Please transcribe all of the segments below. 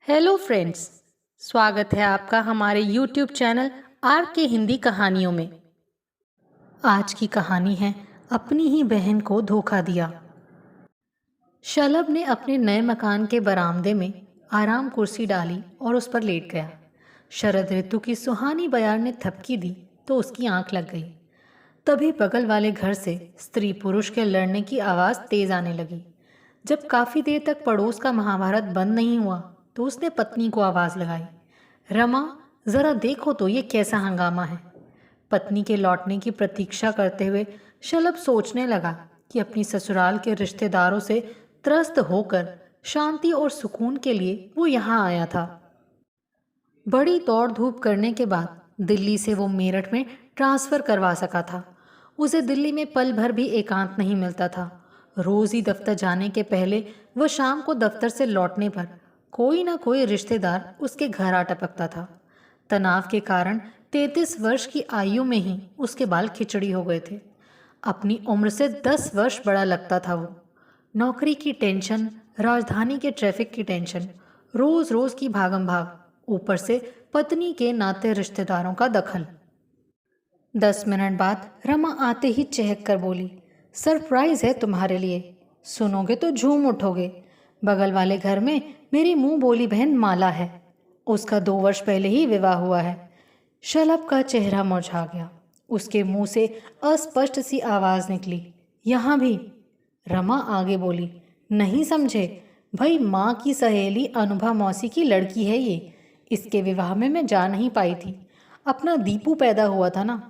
Hello friends. स्वागत है आपका हमारे यूट्यूब चैनल आर के हिंदी कहानियों में। आज की कहानी है अपनी ही बहन को धोखा दिया। शलभ ने अपने नए मकान के बरामदे में आराम कुर्सी डाली और उस पर लेट गया। शरद ऋतु की सुहानी बयार ने थपकी दी तो उसकी आंख लग गई। तभी बगल वाले घर से स्त्री पुरुष के लड़ने की आवाज़ तेज आने लगी। जब काफ़ी देर तक पड़ोस का महाभारत बंद नहीं हुआ तो उसने पत्नी को आवाज़ लगाई, रमा, ज़रा देखो तो ये कैसा हंगामा है। पत्नी के लौटने की प्रतीक्षा करते हुए शलभ सोचने लगा कि अपनी ससुराल के रिश्तेदारों से त्रस्त होकर शांति और सुकून के लिए वो यहाँ आया था। बड़ी दौड़ धूप करने के बाद दिल्ली से वो मेरठ में ट्रांसफ़र करवा सका था। उसे दिल्ली में पल भर भी एकांत नहीं मिलता था। रोज़ ही दफ्तर जाने के पहले वह शाम को दफ्तर से लौटने पर कोई ना कोई रिश्तेदार उसके घर आ टपकता था। तनाव के कारण 33 वर्ष की आयु में ही उसके बाल खिचड़ी हो गए थे। अपनी उम्र से 10 वर्ष बड़ा लगता था वो। नौकरी की टेंशन, राजधानी के ट्रैफिक की टेंशन, रोज़ रोज़ की भागम भाग, ऊपर से पत्नी के नाते रिश्तेदारों का दखल। 10 मिनट बाद रमा आते ही चहक कर बोली, सरप्राइज है तुम्हारे लिए, सुनोगे तो झूम उठोगे। बगल वाले घर में मेरी मुंह बोली बहन माला है, उसका 2 वर्ष पहले ही विवाह हुआ है। शलभ का चेहरा मुरझा गया। उसके मुंह से अस्पष्ट सी आवाज़ निकली, यहाँ भी। रमा आगे बोली, नहीं समझे भाई, माँ की सहेली अनुभा मौसी की लड़की है ये। इसके विवाह में मैं जा नहीं पाई थी, अपना दीपू पैदा हुआ था ना।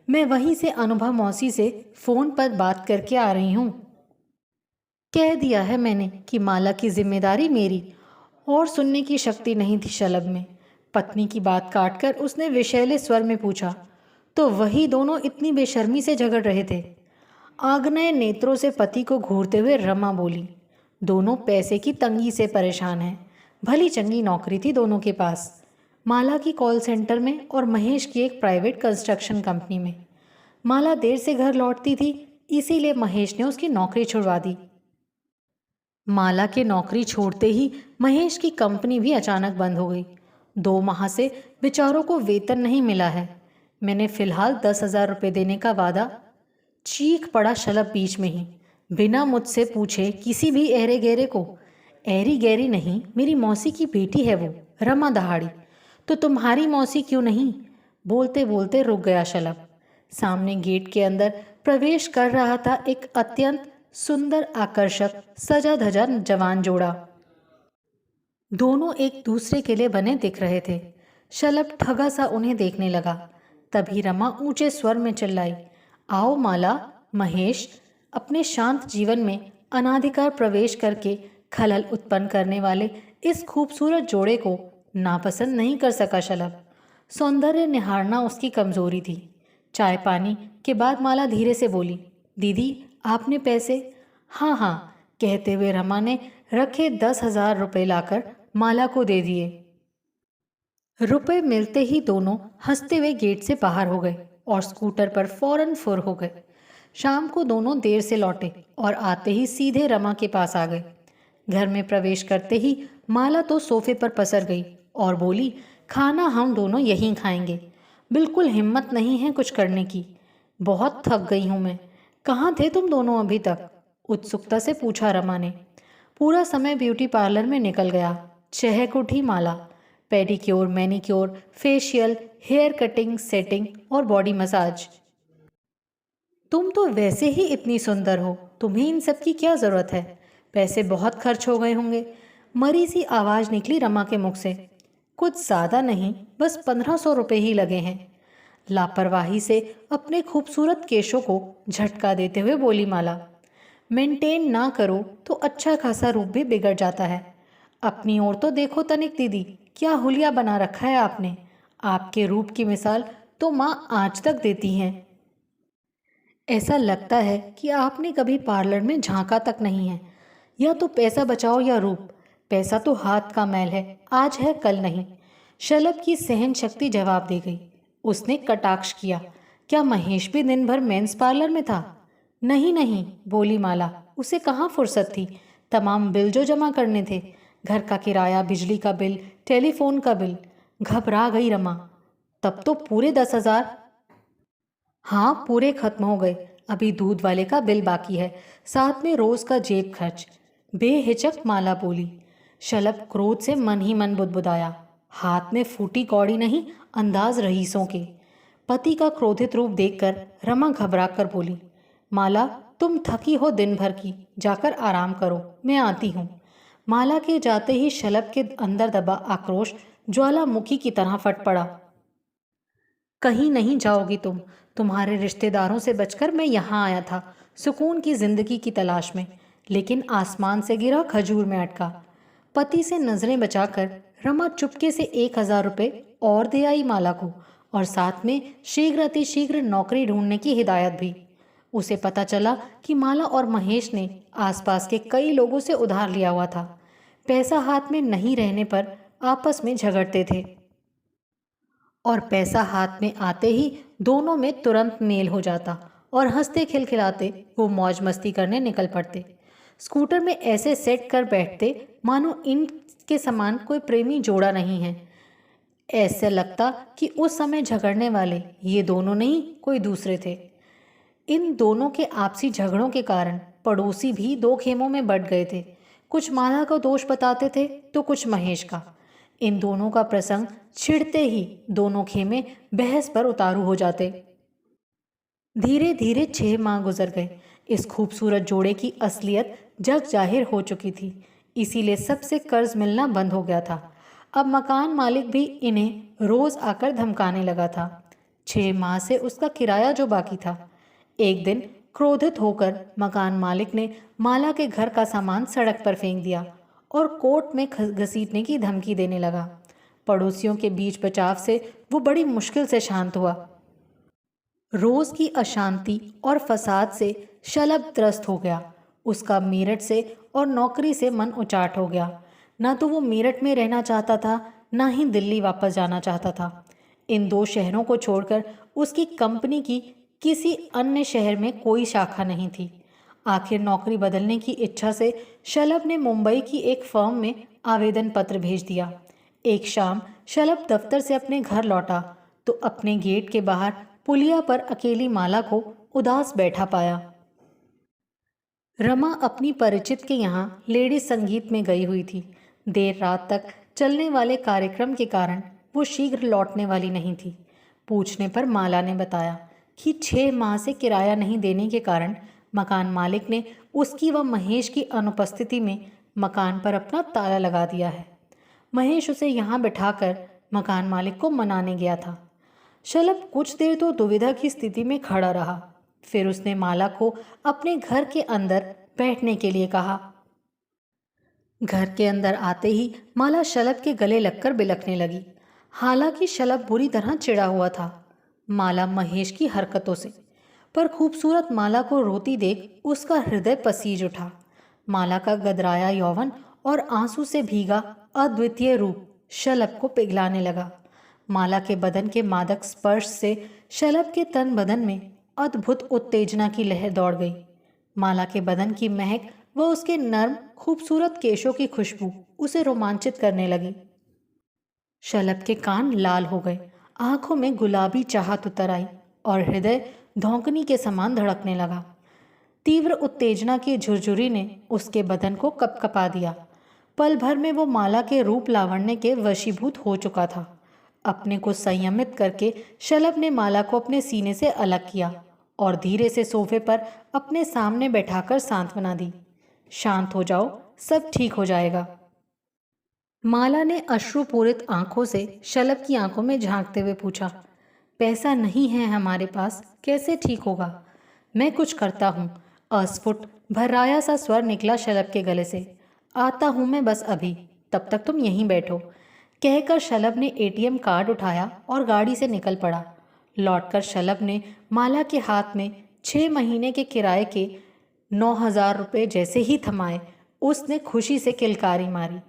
मैं वहीं से अनुभा मौसी से फ़ोन पर बात करके आ रही हूँ। कह दिया है मैंने कि माला की जिम्मेदारी मेरी। और सुनने की शक्ति नहीं थी शलभ में। पत्नी की बात काटकर उसने विषैले स्वर में पूछा, तो वही दोनों इतनी बेशर्मी से झगड़ रहे थे? आग्नेय नेत्रों से पति को घूरते हुए रमा बोली, दोनों पैसे की तंगी से परेशान हैं। भली चंगी नौकरी थी दोनों के पास, माला की कॉल सेंटर में और महेश की एक प्राइवेट कंस्ट्रक्शन कंपनी में। माला देर से घर लौटती थी, इसीलिए महेश ने उसकी नौकरी छुड़वा दी। माला के नौकरी छोड़ते ही महेश की कंपनी भी अचानक बंद हो गई। 2 माह से बेचारों को वेतन नहीं मिला है। मैंने फिलहाल 10,000 रुपये देने का वादा। चीख पड़ा शलभ बीच में ही, बिना मुझसे पूछे किसी भी ऐरे गहरे को। ऐरी गहरी नहीं, मेरी मौसी की बेटी है वो, रमा दहाड़ी। तो तुम्हारी मौसी क्यों नहीं? बोलते बोलते रुक गया शलभ। सामने गेट के अंदर प्रवेश कर रहा था एक अत्यंत सुंदर, आकर्षक, सजा धजा जवान जोड़ा। दोनों एक दूसरे के लिए बने दिख रहे थे। शलभ ठगा सा उन्हें देखने लगा। तभी रमा ऊंचे स्वर में चिल्लाई, आओ माला, महेश। अपने शांत जीवन में अनाधिकार प्रवेश करके खलल उत्पन्न करने वाले इस खूबसूरत जोड़े को नापसंद नहीं कर सका शलभ। सौंदर्य निहारना उसकी कमजोरी थी। चाय पानी के बाद माला धीरे से बोली, दीदी आपने पैसे? हाँ हाँ, कहते हुए रमा ने रखे 10,000 रुपये लाकर माला को दे दिए। रुपए मिलते ही दोनों हंसते हुए गेट से बाहर हो गए और स्कूटर पर फौरन फुर हो गए। शाम को दोनों देर से लौटे और आते ही सीधे रमा के पास आ गए। घर में प्रवेश करते ही माला तो सोफे पर पसर गई और बोली, खाना हम दोनों यहीं खाएंगे। बिल्कुल हिम्मत नहीं है कुछ करने की। बहुत थक गई हूँ मैं। कहाँ थे तुम दोनों अभी तक? उत्सुकता से पूछा रमा ने। पूरा समय ब्यूटी पार्लर में निकल गया, चहक उठी Mala. Pedicure, manicure, facial, hair cutting, setting और बॉडी मसाज। तुम तो वैसे ही इतनी सुंदर हो, तुम्हें इन सब की क्या ज़रूरत है? पैसे बहुत खर्च हो गए होंगे। मरी सी आवाज़ निकली रमा के मुख से। कुछ ज़्यादा नहीं, बस 1500 रुपये ही लगे हैं। लापरवाही से अपने खूबसूरत केशों को झटका देते हुए बोली माला। मेंटेन ना करो तो अच्छा खासा रूप भी बिगड़ जाता है। अपनी ओर तो देखो तनिक दीदी, क्या हुलिया बना रखा है आपने। आपके रूप की मिसाल तो माँ आज तक देती हैं। ऐसा लगता है कि आपने कभी पार्लर में झांका तक नहीं है। या तो पैसा बचाओ या रूप। पैसा तो हाथ का मैल है, आज है कल नहीं। शलभ की सहन शक्ति जवाब दे गई। उसने कटाक्ष किया, क्या महेश भी दिन भर मेंस पार्लर में था? नहीं नहीं, बोली माला, उसे कहाँ फुर्सत थी। तमाम बिल जो जमा करने थे, घर का किराया, बिजली का बिल, टेलीफोन का बिल। घबरा गई रमा। तब तो पूरे 10,000। हाँ, पूरे खत्म हो गए। अभी दूध वाले का बिल बाकी है, साथ में रोज का जेब खर्च। बेहिचक माला बोली। शलभ क्रोध से मन ही मन बुदबुदाया। हाथ में फूटी कौड़ी नहीं, अंदाज रईसों के। पति का क्रोधित रूप देखकर रमा घबरा कर बोली, माला तुम थकी हो दिन भर की, जाकर आराम करो, मैं आती हूँ। माला के जाते ही शलभ के अंदर दबा आक्रोश ज्वालामुखी की तरह फट पड़ा। कहीं नहीं जाओगी तुम। तुम्हारे रिश्तेदारों से बचकर मैं यहाँ आया था, सुकून की जिंदगी की तलाश में, लेकिन आसमान से गिरा खजूर में अटका। पति से नजरें बचाकर रमा चुपके से 1,000 रुपये और दे आई माला को, और साथ में शीघ्र अतिशीघ्र नौकरी ढूंढने की हिदायत भी। उसे पता चला कि माला और महेश ने आसपास के कई लोगों से उधार लिया हुआ था। पैसा हाथ में नहीं रहने पर आपस में झगड़ते थे, और पैसा हाथ में आते ही दोनों में तुरंत मेल हो जाता और हंसते खिलखिलाते वो मौज मस्ती करने निकल पड़ते। स्कूटर में ऐसे सेट कर बैठते मानो इनके समान कोई प्रेमी जोड़ा नहीं है। ऐसे लगता कि उस समय झगड़ने वाले ये दोनों नहीं, कोई दूसरे थे। इन दोनों के आपसी झगड़ों के कारण पड़ोसी भी दो खेमों में बंट गए थे। कुछ माला का दोष बताते थे तो कुछ महेश का। इन दोनों का प्रसंग छिड़ते ही दोनों खेमे बहस पर उतारू हो जाते। धीरे धीरे 6 माह गुजर गए। इस खूबसूरत जोड़े की असलियत जग जाहिर हो चुकी थी, इसीलिए सबसे कर्ज मिलना बंद हो गया था। अब मकान मालिक भी इन्हें रोज आकर धमकाने लगा था। 6 माह से उसका किराया जो बाकी था। एक दिन क्रोधित होकर मकान मालिक ने माला के घर का सामान सड़क पर फेंक दिया और कोर्ट में घसीटने की धमकी देने लगा। पड़ोसियों के बीच बचाव से वो बड़ी मुश्किल से शांत हुआ। रोज की अशांति और फसाद से शलभ त्रस्त हो गया। उसका मेरठ से और नौकरी से मन उचाट हो गया। न तो वो मेरठ में रहना चाहता था, न ही दिल्ली वापस जाना चाहता था। इन 2 शहरों को छोड़कर उसकी कंपनी की किसी अन्य शहर में कोई शाखा नहीं थी। आखिर नौकरी बदलने की इच्छा से शलभ ने मुंबई की एक फर्म में आवेदन पत्र भेज दिया। एक शाम शलभ दफ्तर से अपने घर लौटा तो अपने गेट के बाहर पुलिया पर अकेली माला को उदास बैठा पाया। रमा अपनी परिचित के यहाँ लेडी संगीत में गई हुई थी। देर रात तक चलने वाले कार्यक्रम के कारण वो शीघ्र लौटने वाली नहीं थी। पूछने पर माला ने बताया कि 6 माह से किराया नहीं देने के कारण मकान मालिक ने उसकी व महेश की अनुपस्थिति में मकान पर अपना ताला लगा दिया है। महेश उसे यहाँ बिठाकर मकान मालिक को मनाने गया था। शलभ कुछ देर तो दुविधा की स्थिति में खड़ा रहा। फिर उसने माला को अपने घर के अंदर बैठने के लिए कहा। घर के अंदर आते ही माला शलभ के गले लगकर बिलखने लगी। हालांकि शलभ बुरी तरह चिढ़ा हुआ था माला महेश की हरकतों से, पर खूबसूरत माला को रोती देख उसका हृदय पसीज उठा। माला का गदराया यौवन और आंसू से भीगा अद्वितीय रूप शलभ को पिघलाने लगा। माला के बदन के मादक स्पर्श से शलभ के तन बदन में अद्भुत उत्तेजना की लहर दौड़ गई। माला के बदन की महक व उसके नर्म खूबसूरत केशों की खुशबू उसे रोमांचित करने लगी। शलभ के कान लाल हो गए, आंखों में गुलाबी चाहत उतर आई और हृदय धौंकनी के समान धड़कने लगा। तीव्र उत्तेजना की झुरझुरी ने उसके बदन को कपकपा दिया। पल भर में वो माला के रूप लावण्य के वशीभूत हो चुका था। अपने को संयमित करके शलभ ने माला को अपने सीने से अलग किया और धीरे से सोफे पर अपने सामने बैठाकर सांत्वना दी। शांत हो जाओ, सब ठीक हो जाएगा। माला ने अश्रुपूरित आंखों से शलभ की आंखों में झांकते हुए पूछा, पैसा नहीं है हमारे पास, कैसे ठीक होगा? मैं कुछ करता हूँ। अस्फुट भर्राया सा स्वर निकला शलभ के गले से। आता हूँ मैं बस अभी, तब तक तुम यहीं बैठो, कहकर शलभ ने एटीएम कार्ड उठाया और गाड़ी से निकल पड़ा। लौटकर शलभ ने माला के हाथ में 6 महीने के किराए के 9,000 रुपये जैसे ही थमाए, उसने खुशी से किलकारी मारी।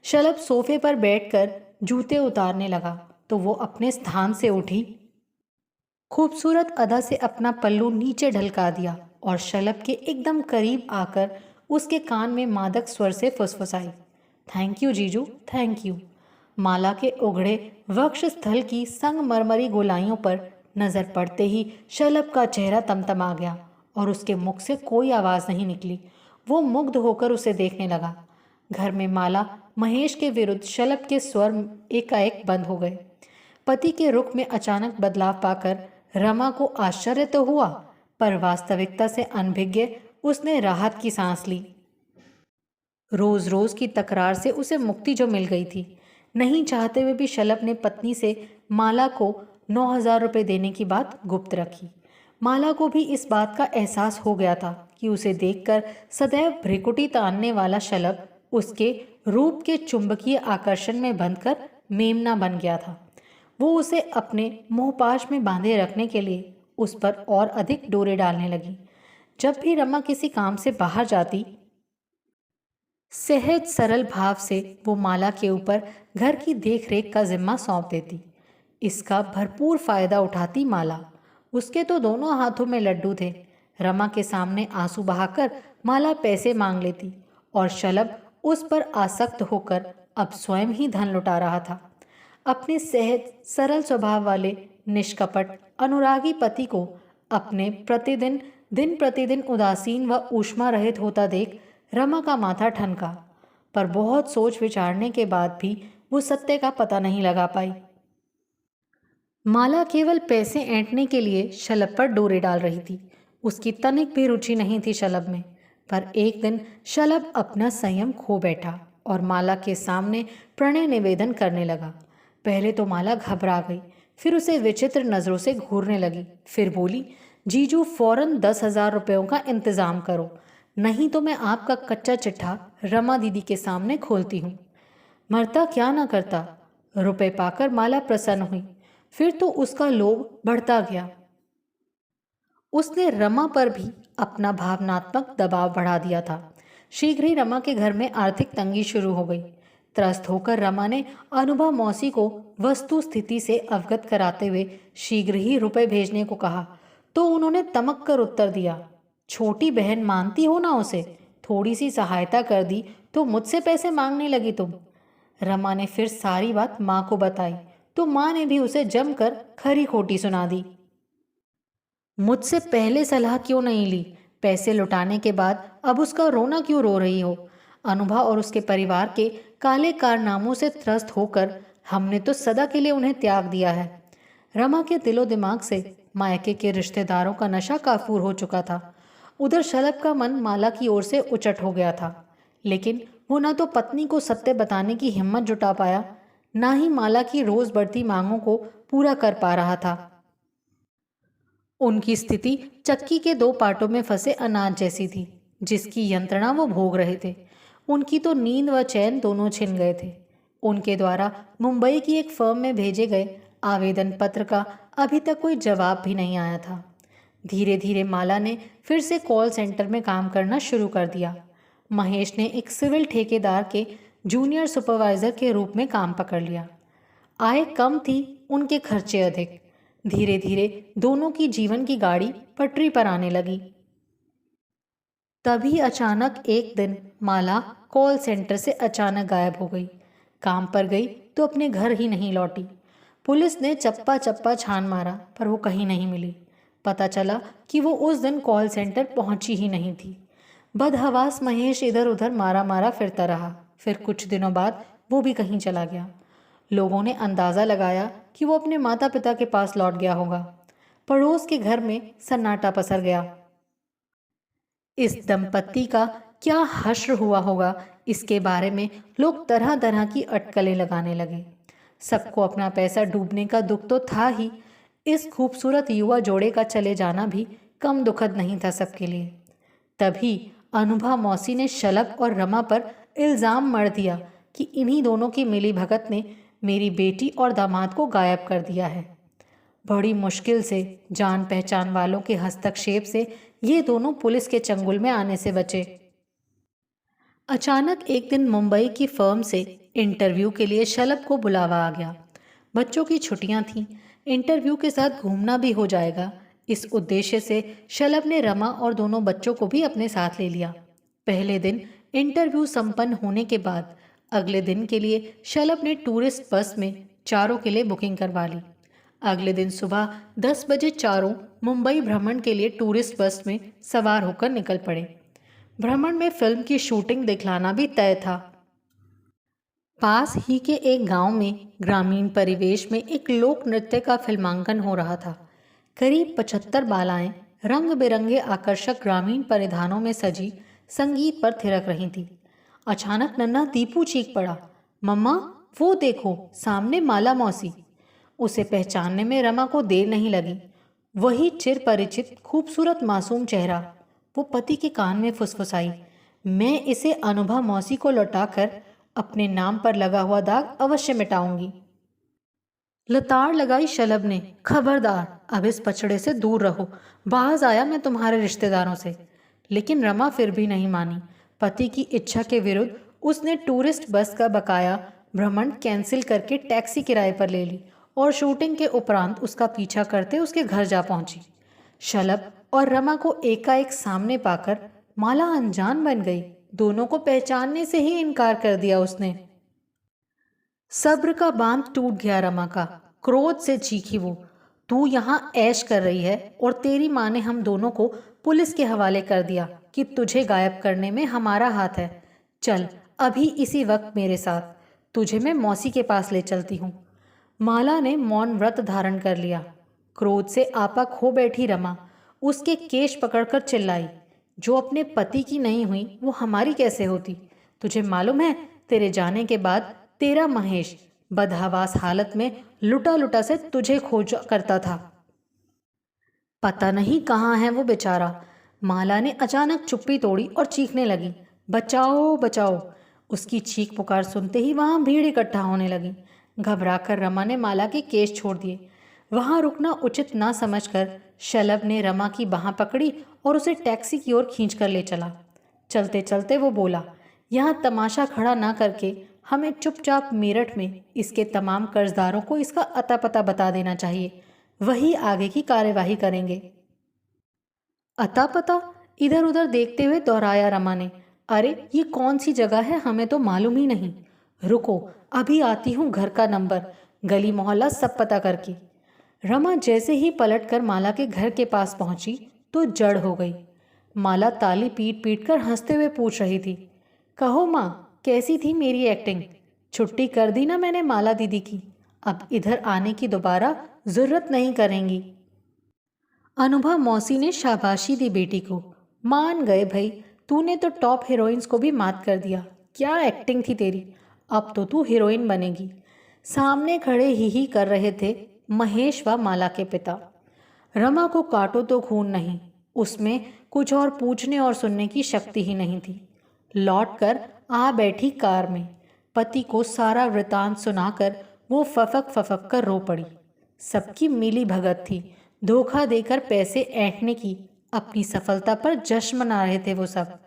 शलभ सोफे पर बैठकर जूते उतारने लगा तो वो अपने स्थान से उठी, खूबसूरत अदा से अपना पल्लू नीचे ढलका दिया और शलभ के एकदम करीब आकर उसके कान में मादक स्वर से फुसफुसाई, थैंक यू जीजू, थैंक यू। माला के उघड़े वक्ष स्थल की संगमरमरी गोलाइयों पर नजर पड़ते ही शलभ का चेहरा तमतमा गया और उसके मुख से कोई आवाज नहीं निकली। वो मुग्ध होकर उसे देखने लगा। घर में माला महेश के विरुद्ध शलभ के स्वर एकाएक बंद हो गए। पति के रुख में अचानक बदलाव पाकर रमा को आश्चर्य तो हुआ, पर वास्तविकता से अनभिज्ञ उसने राहत की सांस ली। रोज रोज की तकरार से उसे मुक्ति जो मिल गई थी। नहीं चाहते हुए भी शलभ ने पत्नी से माला को 9,000 रुपये देने की बात गुप्त रखी। माला को भी इस बात का एहसास हो गया था कि उसे देखकर सदैव भ्रिकुटी तानने वाला शलभ उसके रूप के चुंबकीय आकर्षण में बंधकर मेमना बन गया था। वो उसे अपने मोहपाश में बांधे रखने के लिए उस पर और अधिक डोरे डालने लगी। जब भी रमा किसी काम से बाहर जाती, सहज सरल भाव से वो माला के ऊपर घर की देखरेख का जिम्मा सौंप देती। इसका भरपूर फायदा उठाती माला। उसके तो दोनों हाथों में लड्डू थे। रमा के सामने आंसू बहाकर माला पैसे मांग लेती और शलभ उस पर आसक्त होकर अब स्वयं ही धन लुटा रहा था। अपने सहज सरल स्वभाव वाले निष्कपट अनुरागी पति को अपने दिन प्रतिदिन उदासीन व ऊष्मा रहित होता देख रमा का माथा ठनका, पर बहुत सोच विचारने के बाद भी वो सत्य का पता नहीं लगा पाई। माला केवल पैसे ऐंठने के लिए शलभ पर डोरे डाल रही थी। उसकी तनिक भी रुचि नहीं थी शलभ में। पर एक दिन शलभ अपना संयम खो बैठा और माला के सामने प्रणय निवेदन करने लगा। पहले तो माला घबरा गई, फिर उसे विचित्र नजरों से घूरने लगी। फिर बोली, जीजू फौरन 10,000 रुपयों का इंतजाम करो, नहीं तो मैं आपका कच्चा चिट्ठा रमा दीदी के सामने खोलती हूँ। मरता क्या ना करता। रुपए पाकर माला प्रसन्न हुई, फिर तो उसका लोभ बढ़ता गया। उसने रमा पर भी अपना भावनात्मक दबाव बढ़ा दिया था। शीघ्र ही रमा के घर में आर्थिक तंगी शुरू हो गई। त्रस्त होकर रमा ने अनुभा मौसी को वस्तु स्थिति से अवगत कराते हुए शीघ्र ही रुपए भेजने को कहा, तो उन्होंने तमक कर उत्तर दिया, छोटी बहन मानती हो ना उसे, थोड़ी सी सहायता कर दी तो मुझसे पैसे मांगने लगी तुम। रमा ने फिर सारी बात माँ को बताई तो माँ ने भी उसे जमकर खरी खोटी सुना दी। मुझसे पहले सलाह क्यों नहीं ली? पैसे लुटाने के बाद अब उसका रोना क्यों रो रही हो? अनुभा और उसके परिवार के काले कारनामों से त्रस्त होकर हमने तो सदा के लिए उन्हें त्याग दिया है। रमा के दिलो दिमाग से मायके के रिश्तेदारों का नशा काफूर हो चुका था। उधर शलभ का मन माला की ओर से उचट हो गया था, लेकिन वो न तो पत्नी को सत्य बताने की हिम्मत जुटा पाया, ना ही माला की रोज बढ़ती मांगों को पूरा कर पा रहा था। उनकी स्थिति चक्की के दो पार्टों में फंसे अनाज जैसी थी, जिसकी यंत्रणा वो भोग रहे थे। उनकी तो नींद व चैन दोनों छिन गए थे। उनके द्वारा मुंबई की एक फर्म में भेजे गए आवेदन पत्र का अभी तक कोई जवाब भी नहीं आया था। धीरे धीरे माला ने फिर से कॉल सेंटर में काम करना शुरू कर दिया। महेश ने एक सिविल ठेकेदार के जूनियर सुपरवाइजर के रूप में काम पकड़ लिया। आय कम थी, उनके खर्चे अधिक। धीरे धीरे दोनों की जीवन की गाड़ी पटरी पर आने लगी। तभी अचानक एक दिन माला कॉल सेंटर से अचानक गायब हो गई। काम पर गई तो अपने घर ही नहीं लौटी। पुलिस ने चप्पा चप्पा छान मारा, पर वो कहीं नहीं मिली। पता चला कि वो उस दिन कॉल सेंटर पहुंची ही नहीं थी। बदहवास महेश इधर उधर मारा मारा फिरता रहा। फिर कुछ दिनों बाद वो भी कहीं चला गया। लोगों ने अंदाज़ा लगाया कि वो अपने माता पिता के पास लौट गया होगा। पड़ोस के घर में सन्नाटा पसर गया। इस दंपत्ति का क्या हश्र हुआ होगा, इसके बारे में लोग तरह तरह की अटकलें लगाने लगे। सबको अपना पैसा डूबने का दुख तो था ही, इस खूबसूरत युवा जोड़े का चले जाना भी कम दुखद नहीं था सबके लिए। तभी अनुभा मौसी ने शलभ और रमा पर इल्ज़ाम मढ़ दिया कि इन्हीं दोनों की मिली भगत ने मेरी बेटी और दामाद को गायब कर दिया है। बड़ी मुश्किल से जान पहचान वालों के हस्तक्षेप से ये दोनों पुलिस के चंगुल में आने से बचे। अचानक एक दिन मुंबई की फर्म से इंटरव्यू के लिए शलभ को बुलावा आ गया। बच्चों की छुट्टियां थीं, इंटरव्यू के साथ घूमना भी हो जाएगा। इस उद्देश्य से शलभ ने रमा और दोनों बच्चों को भी अपने साथ ले लिया। पहले दिन इंटरव्यू संपन्न होने के बाद अगले दिन के लिए शलभ ने टूरिस्ट बस में चारों के लिए बुकिंग करवा ली। अगले दिन सुबह 10 बजे चारों मुंबई भ्रमण के लिए टूरिस्ट बस में सवार होकर निकल पड़े। भ्रमण में फिल्म की शूटिंग दिखलाना भी तय था। पास ही के एक गांव में ग्रामीण परिवेश में एक लोक नृत्य का फिल्मांकन हो रहा था। करीब 75 बालाएं रंग बिरंगे आकर्षक ग्रामीण परिधानों में सजी संगीत पर थिरक रही थी। अचानक नन्हा दीपू चीख पड़ा, मम्मा वो देखो सामने माला मौसी। उसे पहचानने में रमा को देर नहीं लगी। वही चिर परिचित खूबसूरत मासूम चेहरा। वो पति के कान में फुसफुसाई, मैं इसे अनुभा मौसी को लौटाकर अपने नाम पर लगा हुआ दाग अवश्य मिटाऊंगी। लताड़ लगाई शलभ ने, खबरदार अब इस पचड़े से दूर रहो, बाज आया मैं तुम्हारे रिश्तेदारों से। लेकिन रमा फिर भी नहीं मानी। पति की इच्छा के विरुद्ध उसने टूरिस्ट बस का बकाया भ्रमण कैंसिल करके टैक्सी किराए पर ले ली और शूटिंग के उपरांत उसका पीछा करते उसके घर जा पहुंची। शलभ और रमा को एकाएक सामने पाकर माला अनजान बन गई। दोनों को पहचानने से ही इनकार कर दिया उसने। सब्र का बांध टूट गया रमा का। क्रोध से चीखी वो, तू यहाँ ऐश कर रही है और तेरी माँ ने हम दोनों को पुलिस के हवाले कर दिया कि तुझे गायब करने में हमारा हाथ है। चल अभी इसी वक्त मेरे साथ, तुझे मैं मौसी के पास ले चलती हूँ। माला ने मौन व्रत धारण कर लिया। क्रोध से आपा खो बैठी रमा उसके केश पकड़कर चिल्लाई, जो अपने पति की नहीं हुई वो हमारी कैसे होती? तुझे मालूम है तेरे जाने के बाद तेरा महेश बदहवास हालत में लुटा लुटा से तुझे खोज करता था। पता नहीं कहाँ है वो बेचारा। माला ने अचानक चुप्पी तोड़ी और चीखने लगी, बचाओ बचाओ। उसकी चीख पुकार सुनते ही वहाँ भीड़ इकट्ठा होने लगी। घबराकर रमा ने माला के केश छोड़ दिए। वहाँ रुकना उचित ना समझकर शलभ ने रमा की बाँह पकड़ी और उसे टैक्सी की ओर खींच कर ले चला। चलते चलते वो बोला, यहाँ तमाशा खड़ा ना करके हमें चुपचाप मेरठ में इसके तमाम कर्जदारों को इसका अता पता बता देना चाहिए, वही आगे की कार्यवाही करेंगे। अता पता? इधर उधर देखते हुए दोहराया रमा ने, अरे ये कौन सी जगह है, हमें तो मालूम ही नहीं। रुको अभी आती हूँ, घर का नंबर गली मोहल्ला सब पता करके। रमा जैसे ही पलटकर माला के घर के पास पहुंची तो जड़ हो गई। माला ताली पीट पीट कर हंसते हुए पूछ रही थी, कहो माँ कैसी थी मेरी एक्टिंग? छुट्टी कर दी ना मैंने माला दीदी की, अब इधर आने की दोबारा जरूरत नहीं करेंगी। अनुभा मौसी ने शाबाशी दी बेटी को, मान गए भाई, तूने तो टॉप हीरोइंस को भी मात कर दिया। क्या एक्टिंग थी तेरी, अब तो तू हीरोइन बनेगी। सामने खड़े ही कर रहे थे महेश व माला के पिता। रमा को काटो तो खून नहीं, उसमें कुछ और पूछने और सुनने की शक्ति ही नहीं थी। लौटकर आ बैठी कार में। पति को सारा वृतांत सुनाकर वो फफक कर रो पड़ी। सबकी मिली भगत थी, धोखा देकर पैसे ऐंठने की अपनी सफलता पर जश्न मना रहे थे वो सब।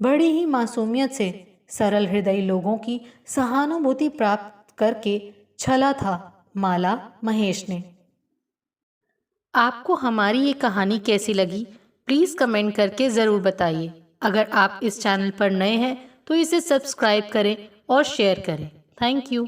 बड़ी ही मासूमियत से सरल हृदयी लोगों की सहानुभूति प्राप्त करके छला था माला महेश ने। आपको हमारी ये कहानी कैसी लगी प्लीज़ कमेंट करके ज़रूर बताइए। अगर आप इस चैनल पर नए हैं तो इसे सब्सक्राइब करें और शेयर करें। Thank you.